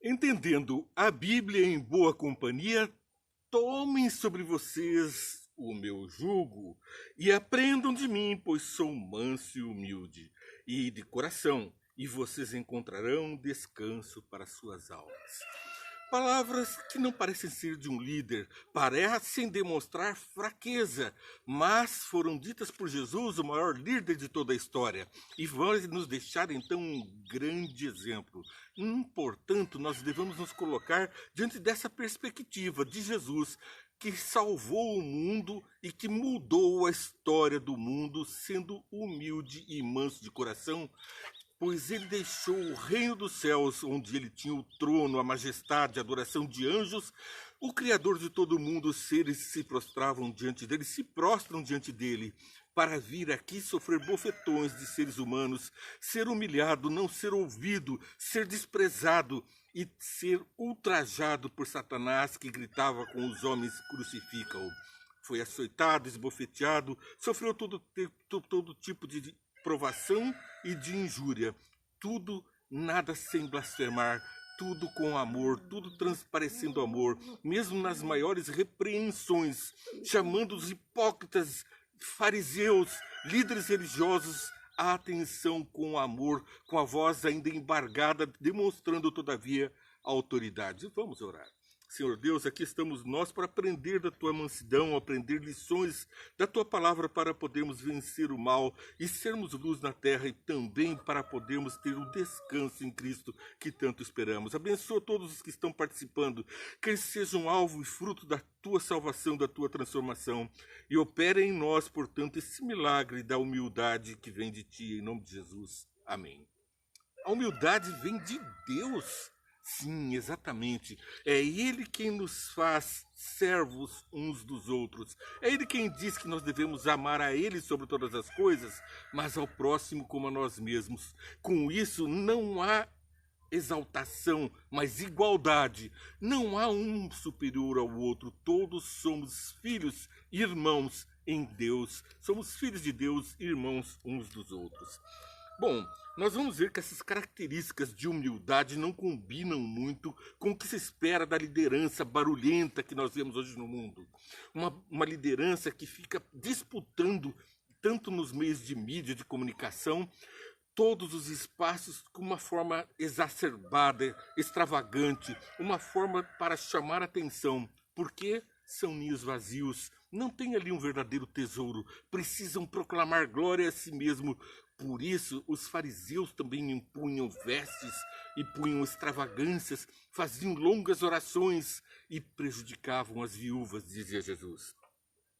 Entendendo a Bíblia em boa companhia, tomem sobre vocês o meu jugo e aprendam de mim, pois sou manso e humilde e de coração, e vocês encontrarão descanso para suas almas. Palavras que não parecem ser de um líder, parecem demonstrar fraqueza, mas foram ditas por Jesus, o maior líder de toda a história, e vão nos deixar então um grande exemplo. Portanto, nós devemos nos colocar diante dessa perspectiva de Jesus, que salvou o mundo e que mudou a história do mundo, sendo humilde e manso de coração, pois ele deixou o reino dos céus, onde ele tinha o trono, a majestade, a adoração de anjos. O Criador de todo o mundo, os seres se prostravam diante dele, se prostram diante dele, para vir aqui sofrer bofetões de seres humanos, ser humilhado, não ser ouvido, ser desprezado e ser ultrajado por Satanás, que gritava com os homens: crucificam-o. Foi açoitado, esbofeteado, sofreu todo tipo de provação e de injúria. Tudo, nada sem blasfemar, tudo com amor, tudo transparecendo amor, mesmo nas maiores repreensões, chamando os hipócritas, fariseus, líderes religiosos à atenção com amor, com a voz ainda embargada, demonstrando todavia a autoridade. Vamos orar. Senhor Deus, aqui estamos nós para aprender da tua mansidão, aprender lições da tua palavra para podermos vencer o mal e sermos luz na terra, e também para podermos ter o descanso em Cristo que tanto esperamos. Abençoa todos os que estão participando, que eles sejam alvo e fruto da tua salvação, da tua transformação, e opere em nós, portanto, esse milagre da humildade que vem de ti, em nome de Jesus. Amém. A humildade vem de Deus. Sim, exatamente. É Ele quem nos faz servos uns dos outros. É Ele quem diz que nós devemos amar a Ele sobre todas as coisas, mas ao próximo como a nós mesmos. Com isso, não há exaltação, mas igualdade. Não há um superior ao outro. Todos somos filhos, irmãos em Deus. Somos filhos de Deus, irmãos uns dos outros. Bom, nós vamos ver que essas características de humildade não combinam muito com o que se espera da liderança barulhenta que nós vemos hoje no mundo. Uma liderança que fica disputando, tanto nos meios de mídia, de comunicação, todos os espaços com uma forma exacerbada, extravagante, uma forma para chamar atenção. Porque são ninhos vazios, não tem ali um verdadeiro tesouro, precisam proclamar glória a si mesmo. Por isso, os fariseus também impunham vestes e punham extravagâncias, faziam longas orações e prejudicavam as viúvas, dizia Jesus.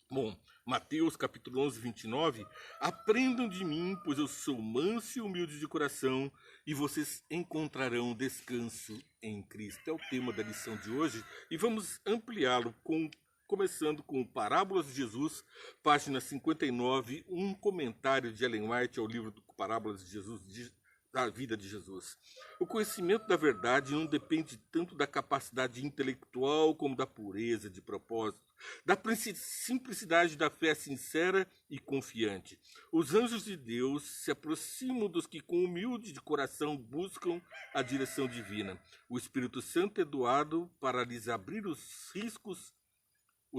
Bom, Mateus capítulo 11, 29, aprendam de mim, pois eu sou manso e humilde de coração, e vocês encontrarão descanso em Cristo. É o tema da lição de hoje, e vamos ampliá-lo começando com Parábolas de Jesus, página 59, um comentário de Ellen White ao livro Parábolas de Jesus, da vida de Jesus. O conhecimento da verdade não depende tanto da capacidade intelectual como da pureza de propósito, da simplicidade da fé sincera e confiante. Os anjos de Deus se aproximam dos que com humilde de coração buscam a direção divina. O Espírito Santo é doado para lhes abrir os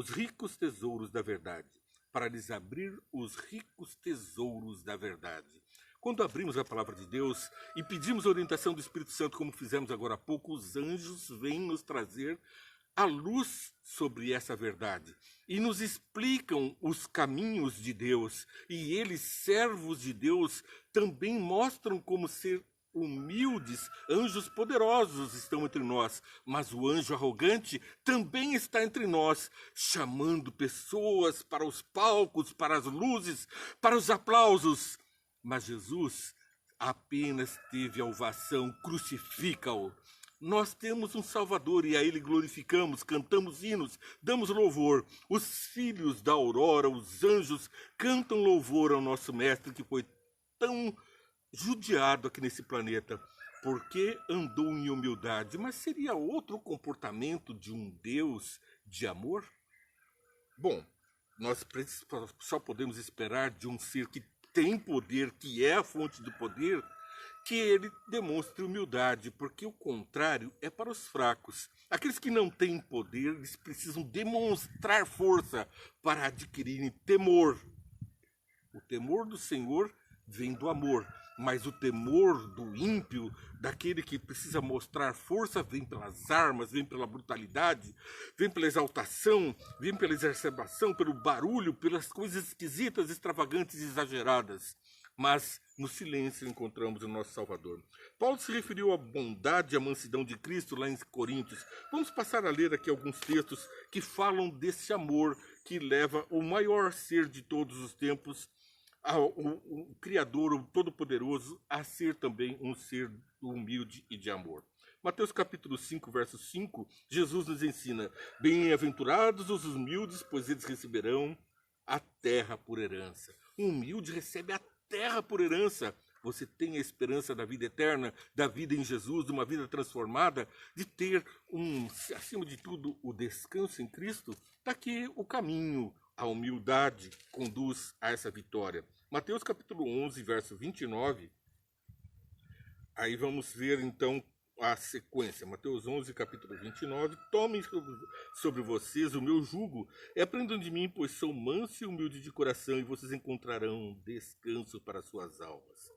ricos tesouros da verdade. Para lhes abrir os ricos tesouros da verdade. Quando abrimos a palavra de Deus e pedimos a orientação do Espírito Santo, como fizemos agora há pouco, os anjos vêm nos trazer a luz sobre essa verdade e nos explicam os caminhos de Deus. E eles, servos de Deus, também mostram como ser humildes. Anjos poderosos estão entre nós, mas o anjo arrogante também está entre nós, chamando pessoas para os palcos, para as luzes, para os aplausos. Mas Jesus apenas teve a ovação: crucifica-o. Nós temos um Salvador e a Ele glorificamos, cantamos hinos, damos louvor. Os filhos da aurora, os anjos, cantam louvor ao nosso Mestre, que foi tão judiado aqui nesse planeta, porque andou em humildade. Mas seria outro comportamento de um Deus de amor? Bom, nós só podemos esperar de um ser que tem poder, que é a fonte do poder, que ele demonstre humildade, porque o contrário é para os fracos. Aqueles que não têm poder, eles precisam demonstrar força para adquirirem temor. O temor do Senhor vem do amor, mas o temor do ímpio, daquele que precisa mostrar força, vem pelas armas, vem pela brutalidade, vem pela exaltação, vem pela exacerbação, pelo barulho, pelas coisas esquisitas, extravagantes e exageradas. Mas no silêncio encontramos o nosso Salvador. Paulo se referiu à bondade e à mansidão de Cristo lá em Coríntios. Vamos passar a ler aqui alguns textos que falam desse amor que leva o maior ser de todos os tempos, o Criador, o Todo-Poderoso, a ser também um ser humilde e de amor. Mateus capítulo 5, verso 5, Jesus nos ensina: bem-aventurados os humildes, pois eles receberão a terra por herança. O humilde recebe a terra por herança. Você tem a esperança da vida eterna, da vida em Jesus, de uma vida transformada, de ter, acima de tudo, o descanso em Cristo. Daqui o caminho, a humildade conduz a essa vitória. Mateus capítulo 11, verso 29. Aí vamos ver então a sequência. Mateus 11, capítulo 29. Tomem sobre vocês o meu jugo e aprendam de mim, pois sou manso e humilde de coração, e vocês encontrarão descanso para suas almas.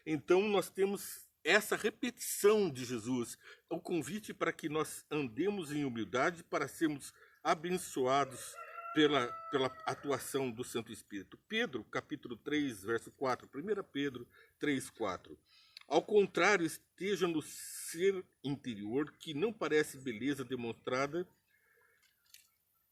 Então nós temos essa repetição de Jesus, o convite para que nós andemos em humildade, para sermos abençoados pela atuação do Santo Espírito. Pedro, capítulo 3, verso 4. 1 Pedro 3, 4. Ao contrário, esteja no ser interior, que não parece beleza demonstrada,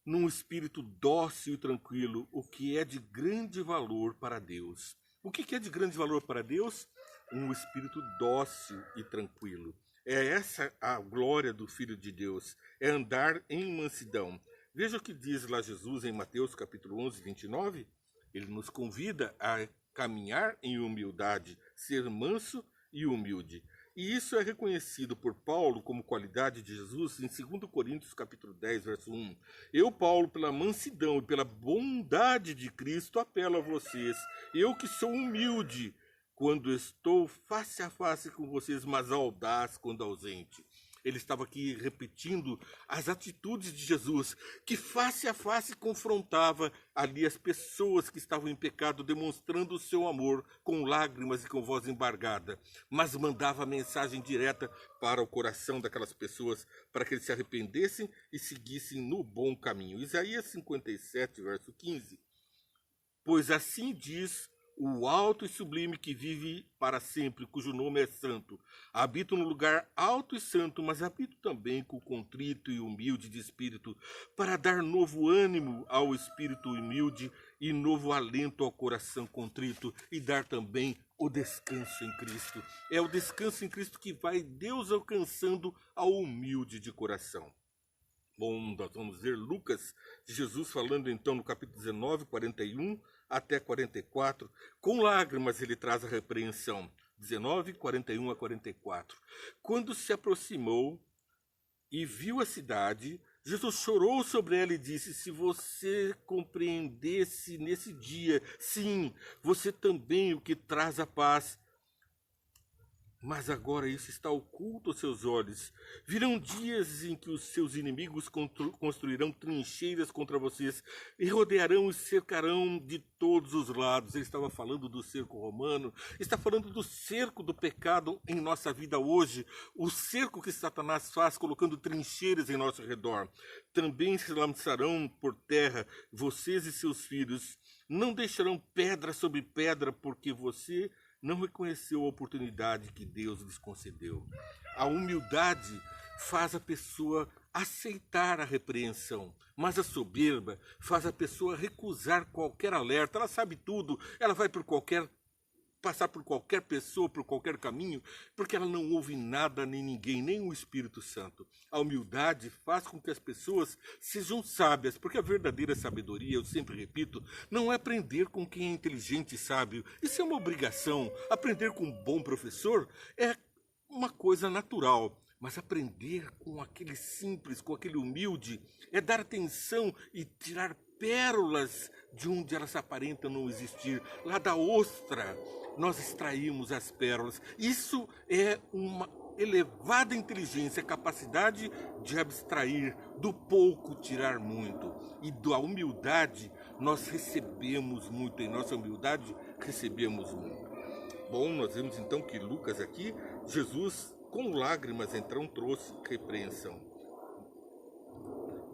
num espírito dócil e tranquilo, o que é de grande valor para Deus. O que é de grande valor para Deus? Um espírito dócil e tranquilo. É essa a glória do Filho de Deus, é andar em mansidão. Veja o que diz lá Jesus em Mateus capítulo 11, 29. Ele nos convida a caminhar em humildade, ser manso e humilde. E isso é reconhecido por Paulo como qualidade de Jesus em 2 Coríntios capítulo 10, verso 1. Eu, Paulo, pela mansidão e pela bondade de Cristo, apelo a vocês. Eu que sou humilde quando estou face a face com vocês, mas audaz quando ausente. Ele estava aqui repetindo as atitudes de Jesus, que face a face confrontava ali as pessoas que estavam em pecado, demonstrando o seu amor com lágrimas e com voz embargada, mas mandava a mensagem direta para o coração daquelas pessoas, para que eles se arrependessem e seguissem no bom caminho. Isaías 57, verso 15. Pois assim diz o alto e sublime que vive para sempre, cujo nome é santo. Habito no lugar alto e santo, mas habito também com o contrito e humilde de espírito, para dar novo ânimo ao espírito humilde e novo alento ao coração contrito, e dar também o descanso em Cristo. É o descanso em Cristo que vai Deus alcançando ao humilde de coração. Bom, nós vamos ver Lucas, Jesus falando então no capítulo 19, 41 até 44. Com lágrimas ele traz a repreensão. 19, 41 a 44. Quando se aproximou e viu a cidade, Jesus chorou sobre ela e disse: se você compreendesse nesse dia, sim, você também o que traz a paz. Mas agora isso está oculto aos seus olhos. Virão dias em que os seus inimigos construirão trincheiras contra vocês e rodearão e cercarão de todos os lados. Ele estava falando do cerco romano, está falando do cerco do pecado em nossa vida hoje, o cerco que Satanás faz colocando trincheiras em nosso redor. Também se lançarão por terra vocês e seus filhos. Não deixarão pedra sobre pedra, porque você não reconheceu a oportunidade que Deus lhes concedeu. A humildade faz a pessoa aceitar a repreensão, mas a soberba faz a pessoa recusar qualquer alerta. Ela sabe tudo, ela vai passar por qualquer pessoa, por qualquer caminho, porque ela não ouve nada nem ninguém, nem o Espírito Santo. A humildade faz com que as pessoas sejam sábias, porque a verdadeira sabedoria, eu sempre repito, não é aprender com quem é inteligente e sábio. Isso é uma obrigação. Aprender com um bom professor é uma coisa natural. Mas aprender com aquele simples, com aquele humilde, é dar atenção e tirar pérolas de onde elas aparentam não existir. Lá da ostra, nós extraímos as pérolas. Isso é uma elevada inteligência, a capacidade de abstrair, do pouco tirar muito. E da humildade, nós recebemos muito. Em nossa humildade, recebemos muito. Bom, nós vemos então que Lucas aqui, Jesus com lágrimas então trouxe repreensão.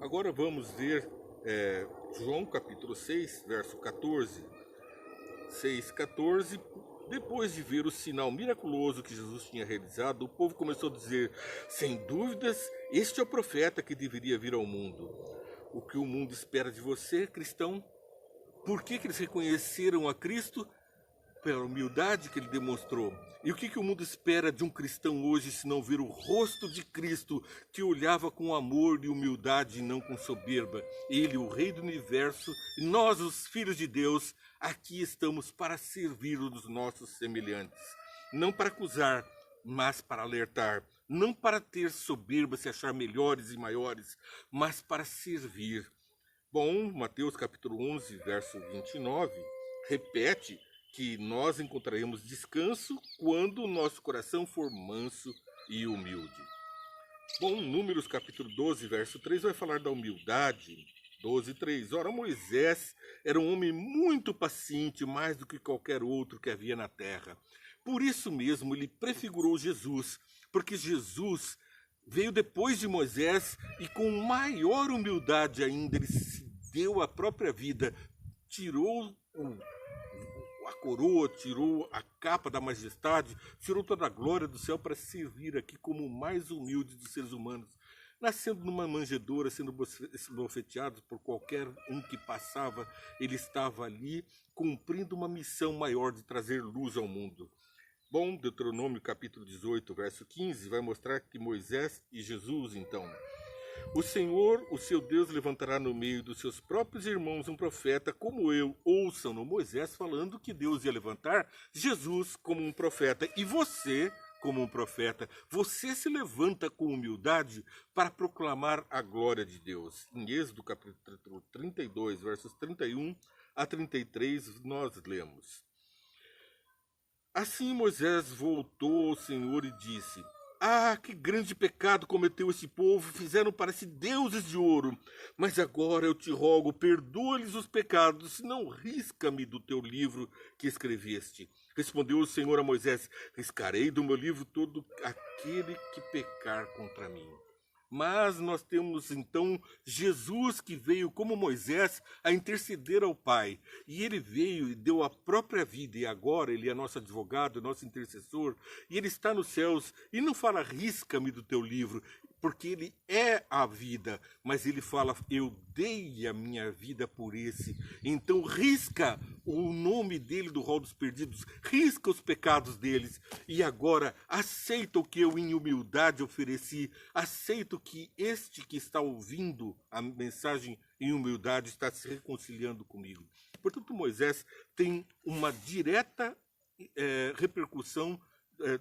Agora vamos ver João capítulo 6, verso 14. 6:14. Depois de ver o sinal miraculoso que Jesus tinha realizado, o povo começou a dizer: sem dúvidas, este é o profeta que deveria vir ao mundo. O que o mundo espera de você, cristão? Por que eles reconheceram a Cristo? Pela humildade que ele demonstrou. E o que o mundo espera de um cristão hoje, se não ver o rosto de Cristo, que olhava com amor e humildade e não com soberba? Ele, o Rei do Universo, e nós, os filhos de Deus, aqui estamos para servir os nossos semelhantes. Não para acusar, mas para alertar. Não para ter soberba, se achar melhores e maiores, mas para servir. Bom, Mateus capítulo 11, verso 29, repete que nós encontraremos descanso quando o nosso coração for manso e humilde. Bom, Números capítulo 12, verso 3 vai falar da humildade. 12:3. Ora, Moisés era um homem muito paciente, mais do que qualquer outro que havia na terra. Por isso mesmo ele prefigurou Jesus, porque Jesus veio depois de Moisés e com maior humildade ainda ele se deu a própria vida, tirou a coroa, tirou a capa da majestade, tirou toda a glória do céu para servir aqui como o mais humilde dos seres humanos. Nascendo numa manjedoura, sendo bofeteado por qualquer um que passava, ele estava ali cumprindo uma missão maior de trazer luz ao mundo. Bom, Deuteronômio capítulo 18, verso 15, vai mostrar que Moisés e Jesus, então, o Senhor, o seu Deus, levantará no meio dos seus próprios irmãos um profeta como eu. Ouçam no Moisés falando que Deus ia levantar Jesus como um profeta. E você, como um profeta, você se levanta com humildade para proclamar a glória de Deus. Em Êxodo capítulo 32, versos 31 a 33, nós lemos: assim Moisés voltou ao Senhor e disse: ah, que grande pecado cometeu esse povo, fizeram para si deuses de ouro. Mas agora eu te rogo, perdoa-lhes os pecados, senão risca-me do teu livro que escreveste. Respondeu o Senhor a Moisés: riscarei do meu livro todo aquele que pecar contra mim. Mas nós temos então Jesus que veio como Moisés a interceder ao Pai. E ele veio e deu a própria vida. E agora ele é nosso advogado, nosso intercessor. E ele está nos céus. E não fala risca-me do teu livro, porque ele é a vida. Mas ele fala: eu dei a minha vida por esse. Então risca o nome dele do rol dos perdidos. Risca os pecados deles. E agora aceita o que eu em humildade ofereci. Aceita que este que está ouvindo a mensagem em humildade está se reconciliando comigo. Portanto, Moisés tem uma direta repercussão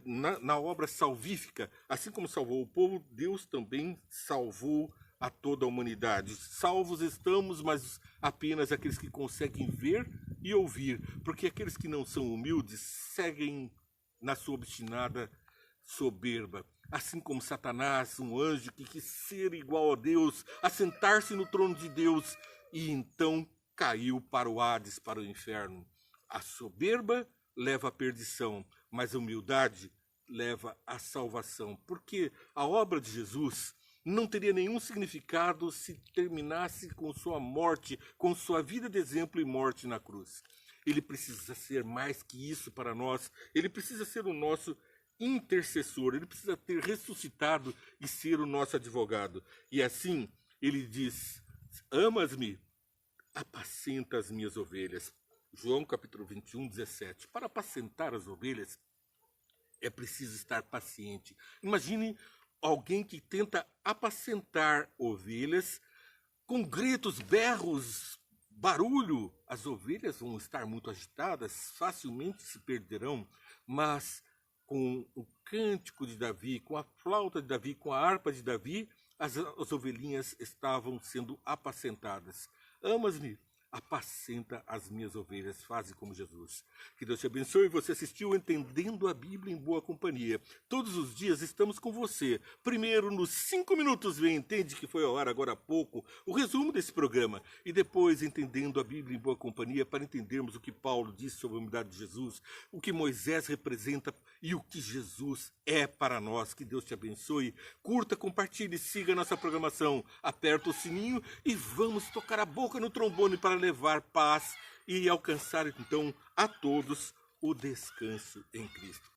na obra salvífica. Assim como salvou o povo, Deus também salvou a toda a humanidade. Salvos estamos, mas apenas aqueles que conseguem ver e ouvir, porque aqueles que não são humildes seguem na sua obstinada soberba. Assim como Satanás, um anjo que quis ser igual a Deus, assentar-se no trono de Deus, e então caiu para o Hades, para o inferno. A soberba leva à perdição, mas a humildade leva à salvação. Porque a obra de Jesus não teria nenhum significado se terminasse com sua morte, com sua vida de exemplo e morte na cruz. Ele precisa ser mais que isso para nós. Ele precisa ser o nosso intercessor, ele precisa ter ressuscitado e ser o nosso advogado. E assim, ele diz: amas-me, apacenta as minhas ovelhas. João capítulo 21, 17. Para apacentar as ovelhas, é preciso estar paciente. Imagine alguém que tenta apacentar ovelhas com gritos, berros, barulho. As ovelhas vão estar muito agitadas, facilmente se perderão, mas com o cântico de Davi, com a flauta de Davi, com a harpa de Davi, as ovelhinhas estavam sendo apacentadas. Amas-me? Apacenta as minhas ovelhas, faze como Jesus. Que Deus te abençoe. Você assistiu Entendendo a Bíblia em Boa Companhia. Todos os dias estamos com você. Primeiro, nos 5 minutos, vem Entende, que foi ao ar agora há pouco, o resumo desse programa. E depois, Entendendo a Bíblia em Boa Companhia, para entendermos o que Paulo disse sobre a humildade de Jesus, o que Moisés representa e o que Jesus é para nós. Que Deus te abençoe. Curta, compartilhe, siga a nossa programação. Aperta o sininho e vamos tocar a boca no trombone para levar paz e alcançar então a todos o descanso em Cristo.